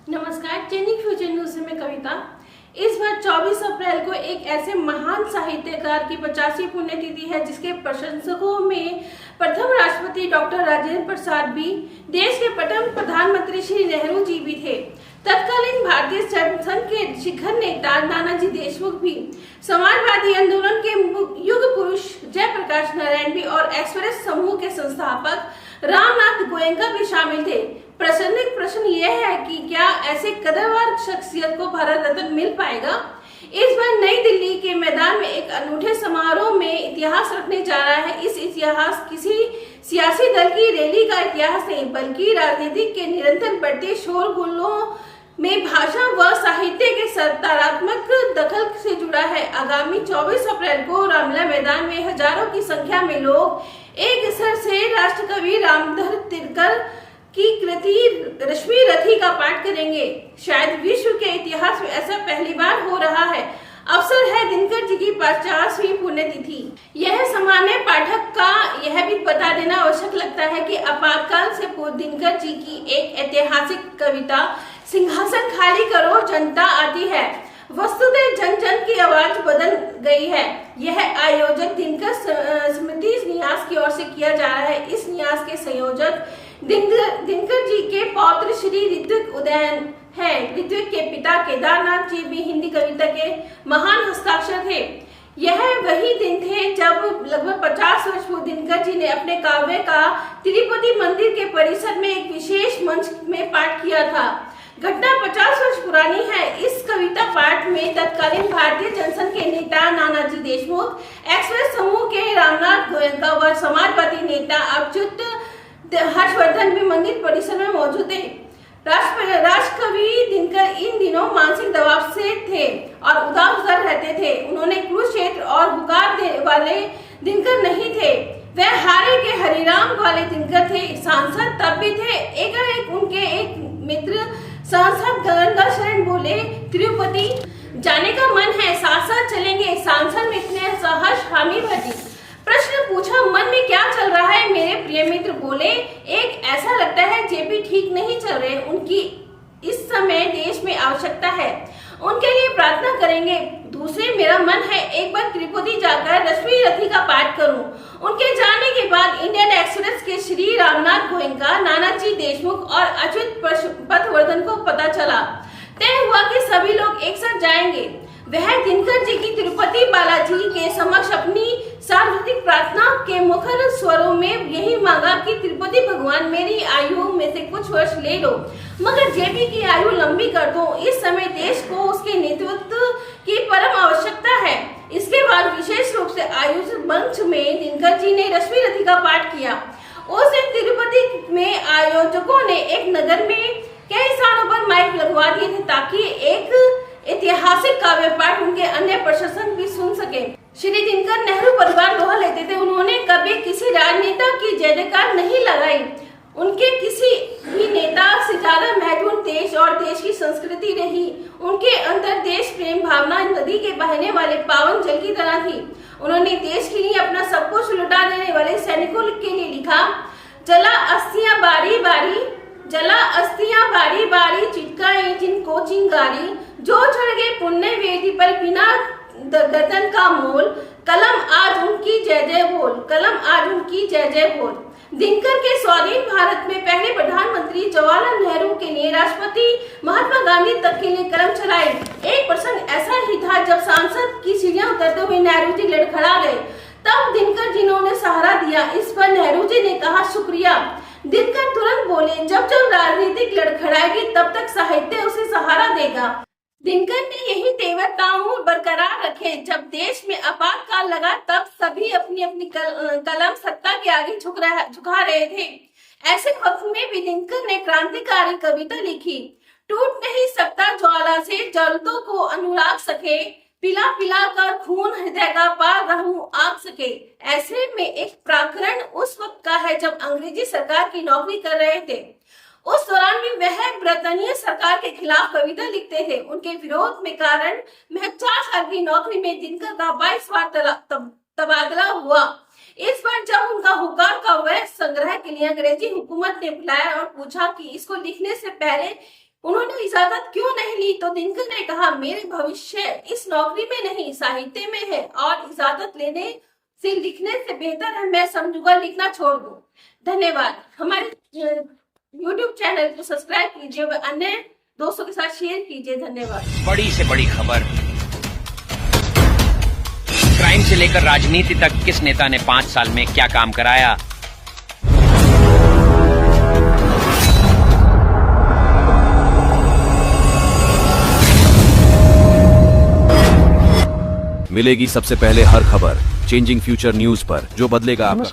नमस्कार, चैनिक future news से मैं कविता। इस बार 24 अप्रैल को एक ऐसे महान साहित्यकार की 50वीं पुण्यतिथि है जिसके प्रशंसकों में प्रथम राष्ट्रपति डॉक्टर राजेंद्र प्रसाद भी, देश के प्रथम प्रधानमंत्री श्री नेहरू जी भी थे। तत्कालीन भारतीय जनसंघ के शिखर नेता नानाजी देशमुख भी, समाजवादी आंदोलन के युग पुरुष जयप्रकाश नारायण भी और एक्सप्रेस समूह के संस्थापक रामनाथ गोयनका भी शामिल थे। प्रासंगिक प्रश्न यह है कि क्या ऐसे कदरवान शख्सियत को भारत रत्न मिल पाएगा? इस बार नई दिल्ली के मैदान में एक अनूठे समारोह में इतिहास रखने जा रहा है। इस इतिहास किसी सियासी दल की रैली का इतिहास नहीं, बल्कि राजनीति के निरंतर बढ़ते शोरगुल्लों में भाषा व साहित्य के सकारात्मक दखल से जुड़ा है। आगामी 24 अप्रैल को रामलीला मैदान में हजारों की संख्या में लोग एक स्वर से राष्ट्रकवि रामधर तिलकर की कृति रश्मि रथी का पाठ करेंगे। शायद विश्व के इतिहास में ऐसा पहली बार हो रहा है। अवसर है दिनकर जी की 50वीं पुण्यतिथि। यह सामान्य पाठक का यह भी बता देना आवश्यक लगता है कि आपातकाल से पूर्व दिनकर जी की एक ऐतिहासिक कविता सिंहासन खाली करो जनता आती है। वस्तुतः जन जन की आवाज बदल गई है। यह आयोजक दिनकर स्मृति न्यास की ओर से किया जा रहा है। इस न्यास के संयोजक दिनकर जी के पौत्र श्री ऋत्विक उदयन है। ऋत्विक के पिता केदारनाथ जी भी हिंदी कविता के महान हस्ताक्षर थे। यह वही दिन थे जब लगभग 50 वर्ष पूर्व दिनकर जी ने अपने काव्य का तिरुपति मंदिर के परिसर में एक विशेष मंच में पाठ किया था। घटना 50 वर्ष पुरानी है। इस कविता पाठ में तत्कालीन भारतीय जनसंघ के नेता नानाजी देशमुख, एक्सप्रेस समूह के रामनाथ गोयनका व समाजवादी नेता अच्युत हर्षवर्धन भी मंदिर परिसर में मौजूद थे। राष्ट्रकवि दिनकर इन दिनों मानसिक दबाव से थे और उदास रहते थे। उन्होंने कुरुक्षेत्र और हुकार वाले दिनकर नहीं थे, वह हारे के हरिराम वाले दिनकर थे। सांसद तब भी थे। एकाएक उनके एक मित्र सांसद गगनदास शरण बोले, तिरुपति जाने का मन है, साथ साथ चलेंगे। सांसद में इतने सहर्ष हामी भरी। प्रश्न पूछा, मन में क्या चल रहा है? मेरे प्रिय मित्र बोले, एक ऐसा लगता है जेपी ठीक नहीं चल रहे, उनकी इस समय देश में आवश्यकता है, उनके लिए प्रार्थना करेंगे। दूसरे, मेरा मन है एक बार तिरुपति जाकर रश्मि रथी का पाठ करूं। उनके जाने के बाद इंडियन एक्सप्रेस के श्री रामनाथ गोयनका, नानाजी देशमुख और अच्युत पथवर्धन को पता चला। तय हुआ कि सभी लोग एक साथ जाएंगे। वह दिनकर जी की तिरुपति बालाजी के समक्ष अपनी सार्वजनिक प्रार्थना के मुखर स्वरों में यही मांगा कि तिरुपति भगवान मेरी आयु में से कुछ वर्ष ले लो, मगर जेपी की आयु लंबी कर दो। इस समय देश को उसके नेतृत्व की परम आवश्यकता है। इसके बाद विशेष रूप से आयुष मंच में दिनकर जी ने रश्मि रथी का पाठ किया। उस दिन तिरुपति में आयोजकों ने एक नगर में कई स्थानों पर माइक लगवा दिए थे ताकि एक ऐतिहासिक काव्य पाठ उनके अन्य प्रशंसक भी सुन सके। श्री दिनकर नेहरू परिवार लोहा लेते थे। उन्होंने कभी किसी राजनेता की जय जयकार नहीं लगाई। उनके किसी भी नेता से ज्यादा महत्वपूर्ण देश और देश की संस्कृति रही। उनके अंदर देश प्रेम भावना नदी के बहने वाले पावन जल की तरह थी। उन्होंने देश के लिए अपना सब कुछ लुटा देने वाले सैनिकों के लिए लिखा, जला अस्थियां बारी बारी, जला अस्थियां बारी बारी, चिटकाई जिनको चिंगारी, जो चढ़ गए पुण्य वेदी पर बिना गर्दन का मोल, कलम आज उनकी जय जय बोल, कलम आज उनकी जय जय बोल। दिनकर के स्वाधीन भारत में पहले प्रधानमंत्री जवाहरलाल नेहरू के लिए राष्ट्रपति महात्मा गांधी तक के लिए कलम चलाए। एक प्रसंग ऐसा ही था जब सांसद की सीढ़ियां उतरते हुए नेहरू जी लड़खड़ा गए, तब दिनकर जी ने सहारा दिया। इस पर नेहरू जी ने कहा, शुक्रिया। दिनकर तुरंत बोले, जब जब राजनीतिक लड़खड़ाएगी तब तक साहित्य उसे सहारा देगा। दिनकर ने यही तेवर ताउम्र बरकरार रखे। जब देश में आपातकाल लगा तब सभी अपनी अपनी कलम सत्ता के आगे झुका रहे थे। ऐसे वक्त में भी दिनकर ने क्रांतिकारी कविता लिखी, टूट नहीं सकता ज्वाला से जलतों को अनुराग सके, पिला पिला कर खून हृदय का पार रहूं आग सके। ऐसे में एक प्रकरण उस वक्त का है जब अंग्रेजी सरकार की नौकरी कर रहे थे। उस दौरान भी वह ब्रिटेनिया सरकार के खिलाफ कविता लिखते थे। उनके विरोध में कारण महज 4 साल की नौकरी में दिनकर का 22 बार तबादला हुआ। इस बार जब उनका हुकार का वह संग्रह के लिए अंग्रेजी हुकूमत ने बुलाया और पूछा कि इसको लिखने से पहले उन्होंने इजाजत क्यों नहीं ली तो दिनकर ने कहा, मेरे भविष्य इस नौकरी में नहीं साहित्य में है और इजाजत लेने से लिखने से बेहतर है मैं समझूंगा लिखना छोड़ दूं। धन्यवाद। हमारे YouTube चैनल को सब्सक्राइब कीजिए व अन्य दोस्तों के साथ शेयर कीजिए। धन्यवाद। बड़ी से बड़ी खबर, क्राइम से लेकर राजनीति तक किस नेता ने 5 साल में क्या काम कराया। मिलेगी सबसे पहले हर खबर चेंजिंग फ्यूचर न्यूज पर, जो बदलेगा आपका